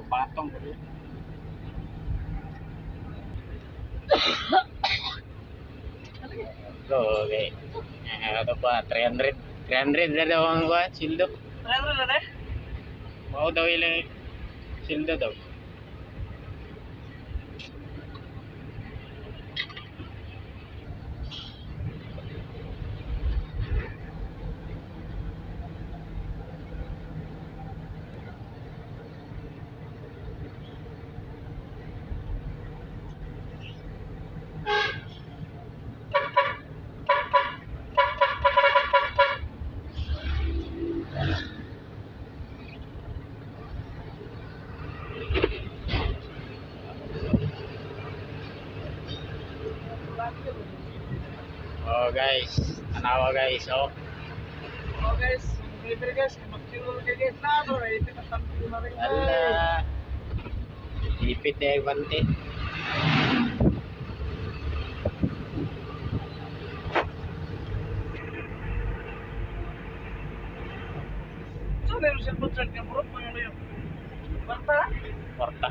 patong. Okay. Ano pa? 300. 300 na daw ang sildo. 300 na na? Mau daw ilang sildo daw. Oh guys, tanawa guys, oh. Oh guys, delivery guys, mag-chillol kayo guys na bro, ipit at tampi na rin guys. Ala. Ipit na yung bante. So, meron siya po chat niya bro, mga ano yun? Barta? Porta.